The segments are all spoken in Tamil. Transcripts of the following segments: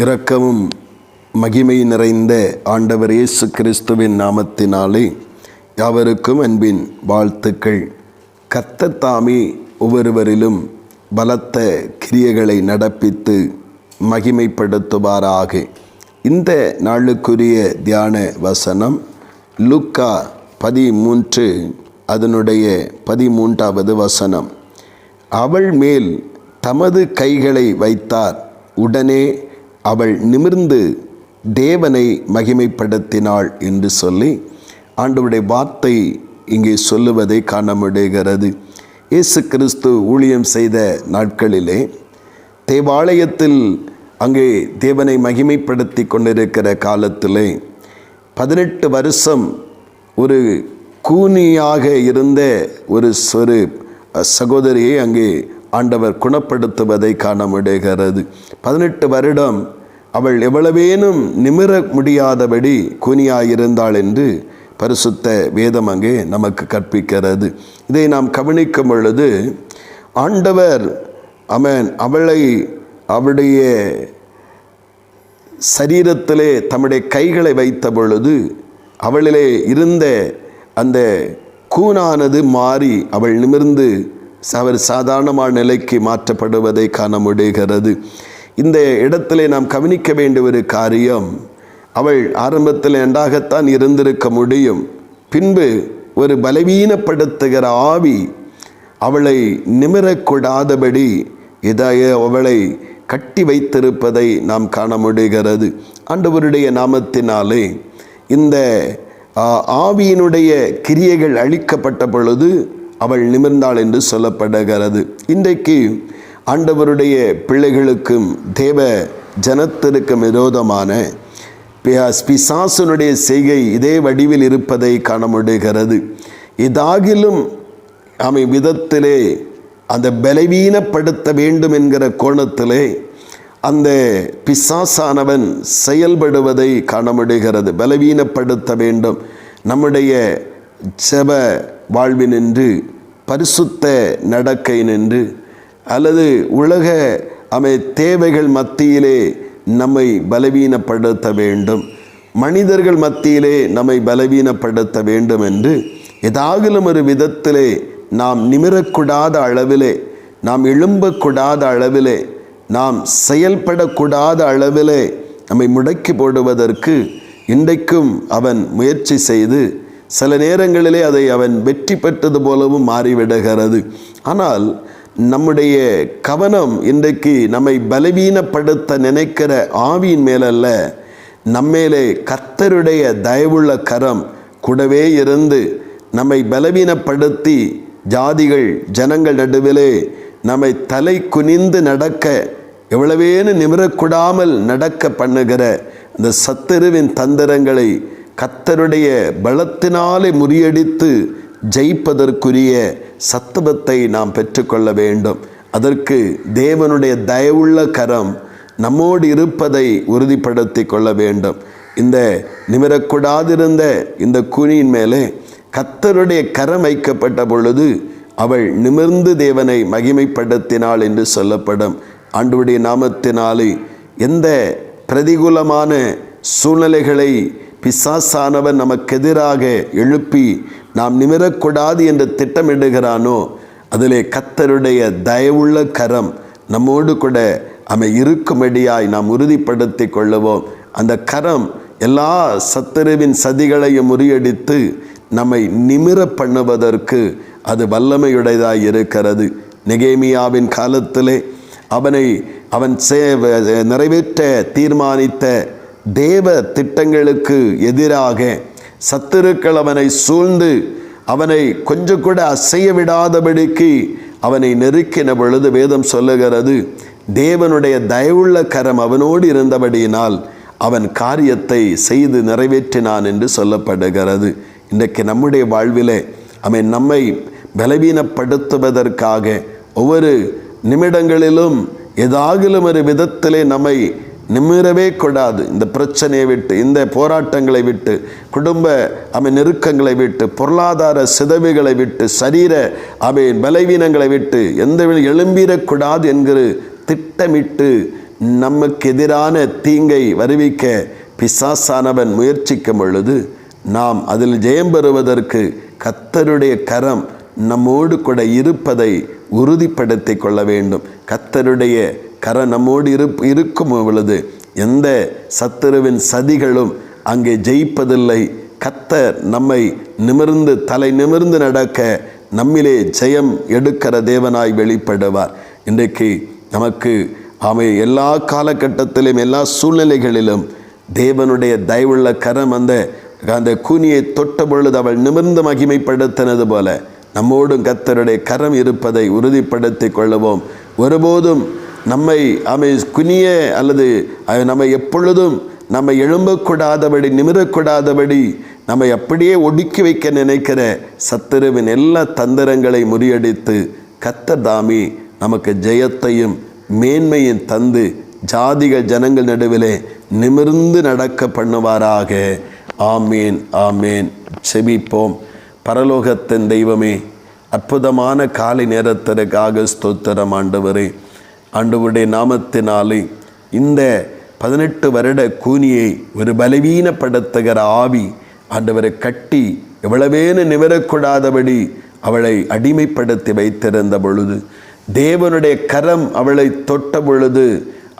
இரக்கமும் மகிமை நிறைந்த ஆண்டவர் இயேசு கிறிஸ்துவின் நாமத்தினாலே யாவருக்கும் அன்பின் வாழ்த்துக்கள். கர்த்தர் தாமே ஒவ்வொருவரிலும் பலத்த கிரியைகளை நடப்பித்து மகிமைப்படுத்துவாராக. இந்த நாளுக்குரிய தியான வசனம் லூக்கா 13 அதனுடைய 13வது வசனம். அவள் மேல் தமது கைகளை வைத்தார், உடனே அவள் நிமிர்ந்து தேவனை மகிமைப்படுத்தினாள் என்று சொல்லி ஆண்டவருடைய வார்த்தை இங்கே சொல்லுவதை காண முடிகிறது. இயேசு கிறிஸ்து ஊழியம் செய்த நாட்களிலே தேவாலயத்தில் அங்கே தேவனை மகிமைப்படுத்தி கொண்டிருக்கிற காலத்திலே 18 வருஷம் ஒரு கூனியாக இருந்த ஒரு சகோதரியை அங்கே ஆண்டவர் குணப்படுத்துவதை காண முடிகிறது. 18 வருடம் அவள் எவ்வளவேனும் நிமிர முடியாதபடி கூனியாயிருந்தாள் என்று பரிசுத்த வேதம் அங்கே நமக்கு கற்பிக்கிறது. இதை நாம் கவனிக்கும் பொழுது ஆண்டவர் அவளை அவளுடைய சரீரத்திலே தம்முடைய கைகளை வைத்த பொழுது அவளிலே இருந்த அந்த கூனானது மாறி அவள் நிமிர்ந்து அவர் சாதாரணமான நிலைக்கு மாற்றப்படுவதை காண முடிகிறது. இந்த இடத்திலே நாம் கவனிக்க வேண்டிய ஒரு காரியம், அவள் ஆரம்பத்தில் நன்றாகத்தான் இருந்திருக்க முடியும், பின்பு ஒரு பலவீனப்படுத்துகிற ஆவி அவளை நிமிரக்கூடாதபடி அவளை கட்டி வைத்திருப்பதை நாம் காண முடிகிறது. ஆண்டவருடைய நாமத்தினாலே இந்த ஆவியினுடைய கிரியைகள் அழிக்கப்பட்ட பொழுது அவள் நிமிர்ந்தாள் என்று சொல்லப்படுகிறது. இன்றைக்கு ஆண்டவருடைய பிள்ளைகளுக்கும் தேவ ஜனத்திற்கும் விரோதமான பிசாசனுடைய செய்கை இதே வடிவில் இருப்பதை காண முடிகிறது. இதாகிலும் விதத்திலே அந்த பலவீனப்படுத்த வேண்டும் என்கிற கோணத்திலே அந்த பிசாசானவன் செயல்படுவதை காண முடிகிறது. பலவீனப்படுத்த வேண்டும், நம்முடைய ஜெப வாழ்வினின்று பரிசுத்த நடக்கை நின்று அல்லது உலக தேவைகள் மத்தியிலே நம்மை பலவீனப்படுத்த வேண்டும், மனிதர்கள் மத்தியிலே நம்மை பலவீனப்படுத்த வேண்டும் என்று ஏதாகிலும் ஒரு விதத்திலே நாம் நிமிரக்கூடாத அளவிலே, நாம் எழும்பக்கூடாத அளவிலே, நாம் செயல்படக்கூடாத அளவிலே நம்மை முடக்கி போடுவதற்கு இன்றைக்கும் அவன் முயற்சி செய்து சில நேரங்களிலே அதை அவன் வெற்றி பெற்றது போலவும் மாறிவிடுகிறது. ஆனால் நம்முடைய கவனம் இன்றைக்கு நம்மை பலவீனப்படுத்த நினைக்கிற ஆவியின் மேலல்ல, நம்மேலே கர்த்தருடைய தயவுள்ள கரம் கூடவே இருந்து நம்மை பலவீனப்படுத்தி ஜாதிகள் ஜனங்கள் நடுவிலே நம்மை தலை குனிந்து நடக்க எவ்வளவேனு நிமிரக்கூடாமல் நடக்க பண்ணுகிற அந்த சத்துருவின் தந்திரங்களை கர்த்தருடைய பலத்தினாலே முறியடித்து ஜெயிப்பதற்குரிய சத்துவத்தை நாம் பெற்றுக்கொள்ள வேண்டும். அதற்கு தேவனுடைய தயவுள்ள கரம் நம்மோடு இருப்பதை உறுதிப்படுத்தி கொள்ள வேண்டும். இந்த நிமிரக்கூடாதிருந்த இந்த கூனியின் மேலே கர்த்தருடைய கரம் வைக்கப்பட்ட பொழுது அவள் நிமிர்ந்து தேவனை மகிமைப்படுத்தினாள் என்று சொல்லப்படும். ஆண்டவருடைய நாமத்தினாலே எந்த பிரதிகூலமான சூழ்நிலைகளை பிசாசானவன் நமக்கு எதிராக எழுப்பி நாம் நிமிரக்கூடாது என்று திட்டமிடுகிறானோ அதிலே கர்த்தருடைய தயவுள்ள கரம் நம்மோடு கூட இருக்கும்படியாய் நாம் உறுதிப்படுத்தி கொள்ளுவோம். அந்த கரம் எல்லா சத்துருவின் சதிகளையும் முறியடித்து நம்மை நிமிர பண்ணுவதற்கு அது வல்லமையுடையதாய் இருக்கிறது. நெகேமியாவின் காலத்திலே அவன் நிறைவேற்ற தீர்மானித்த தேவ திட்டங்களுக்கு எதிராக சத்துருக்கள் அவனை சூழ்ந்து அவனை கொஞ்சம் கூட அசைய விடாதபடிக்கு அவனை நெருக்கின பொழுது வேதம் சொல்லுகிறது, தேவனுடைய தயவுள்ள கரம் அவனோடு இருந்தபடியினால் அவன் காரியத்தை செய்து நிறைவேற்றினான் என்று சொல்லப்படுகிறது. இன்றைக்கு நம்முடைய வாழ்விலே நம்மை பலவீனப்படுத்துவதற்காக ஒவ்வொரு நிமிடங்களிலும் ஏதாகிலும் ஒரு விதத்திலே நம்மை நிமிரவே கூடாது. இந்த பிரச்சனையை விட்டு, இந்த போராட்டங்களை விட்டு, குடும்ப நெருக்கங்களை விட்டு, பொருளாதார சிதைவுகளை விட்டு, சரீர பலவீனங்களை விட்டு எந்த எழும்பிடக்கூடாது என்கிற திட்டமிட்டு நமக்கு எதிரான தீங்கை வருவிக்க பிசாசானவன் முயற்சிக்கும் பொழுது நாம் அதில் ஜெயம் பெறுவதற்கு கர்த்தருடைய கரம் நம்மோடு கூட இருப்பதை உறுதிப்படுத்தி கொள்ள வேண்டும். கர்த்தருடைய கரம் நம்மோடு இருக்கும் பொழுது எந்த சத்துருவின் சதிகளும் அங்கே ஜெயிப்பதில்லை. கர்த்தர் நம்மை தலை நிமிர்ந்து நடக்க நம்மிலே ஜெயம் எடுக்கிற தேவனாய் வெளிப்படுவார். இன்றைக்கு நமக்கு எல்லா காலகட்டத்திலும் எல்லா சூழ்நிலைகளிலும் தேவனுடைய தயவுள்ள கரம் அந்த கூனியை தொட்ட பொழுது அவள் நிமிர்ந்து மகிமைப்படுத்தினது போல நம்மோடும் கர்த்தருடைய கரம் இருப்பதை உறுதிப்படுத்தி கொள்ளுவோம். ஒருபோதும் நம்மை குனிய அல்லது நம்மை எப்பொழுதும் நம்மை எழும்பக்கூடாதபடி நிமிரக்கூடாதபடி நம்மை அப்படியே ஒடுக்கி வைக்க நினைக்கிற சத்துருவின் எல்லா தந்திரங்களை முறியடித்து கர்த்தர் தாமே நமக்கு ஜெயத்தையும் மேன்மையும் தந்து ஜாதிகள் ஜனங்கள் நடுவிலே நிமிர்ந்து நடக்க பண்ணுவாராக. ஆமேன் ஆமேன். செபிப்போம். பரலோகத்தின் தெய்வமே, அற்புதமான காலை நேரத்திற்காக ஸ்தோத்திரம் ஆண்டவரே. ஆண்டவருடைய நாமத்தினாலே இந்த 18 வருட கூனியை ஒரு பலவீனப்படுத்துகிற ஆவி ஆண்டவரை கட்டி எவ்வளவேன்னு நிமிரக்கூடாதபடி அவளை அடிமைப்படுத்தி வைத்திருந்த பொழுது தேவனுடைய கரம் அவளை தொட்ட பொழுது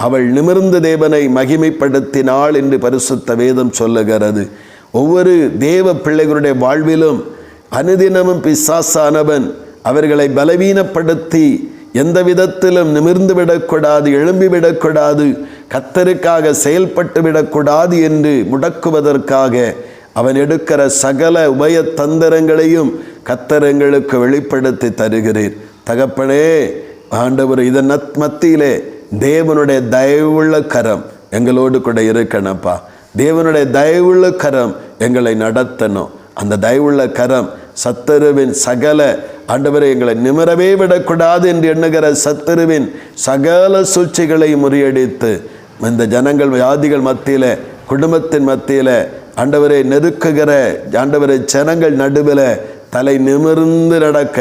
அவள் நிமிர்ந்த தேவனை மகிமைப்படுத்தினாள் என்று பரிசுத்த வேதம் சொல்லுகிறது. ஒவ்வொரு தேவ பிள்ளைகளுடைய வாழ்விலும் அனுதினமும் பிசாசானவன் அவர்களை பலவீனப்படுத்தி எந்த விதத்திலும் நிமிர்ந்து விடக்கூடாது, எழும்பி விடக்கூடாது, கர்த்தருக்காக செயல்பட்டு விடக்கூடாது என்று முடக்குவதற்காக அவன் எடுக்கிற சகல உபய தந்திரங்களையும் கர்த்தர் எங்களுக்கு வெளிப்படுத்தி தருகிறீர். தகப்பனே ஆண்டவர், இதன் மத்தியிலே தேவனுடைய தயவுள்ள கரம் எங்களோடு கூட இருக்கணும்ப்பா. தேவனுடைய தயவுள்ள கரம் எங்களை நடத்தணும். அந்த தயவுள்ள கரம் சத்துருவின் சகல ஆண்டவரை எங்களை நிமிரவே விடக்கூடாது என்று எண்ணுகிற சத்துருவின் சகல சூழ்ச்சிகளை முறியடித்து இந்த ஜனங்கள் வியாதிகள் மத்தியில், குடும்பத்தின் மத்தியில் ஆண்டவரை நெருக்குகிற ஆண்டவரை ஜனங்கள் நடுவில் தலை நிமிர்ந்து நடக்க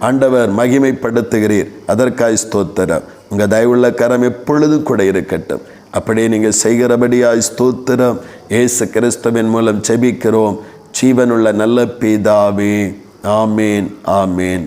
ஆண்டவர் மகிமைப்படுத்துகிறீர். அதற்காய் ஸ்தோத்திரம். உங்கள் தயவுள்ள கரம் எப்பொழுதும் கூட இருக்கட்டும். அப்படியே நீங்கள் செய்கிறபடியாய் ஸ்தோத்திரம். இயேசு கிறிஸ்துவின் மூலம் செபிக்கிறோம் ஜீவனுள்ள நல்ல பிதாவே. ஆமேன் ஆமேன்.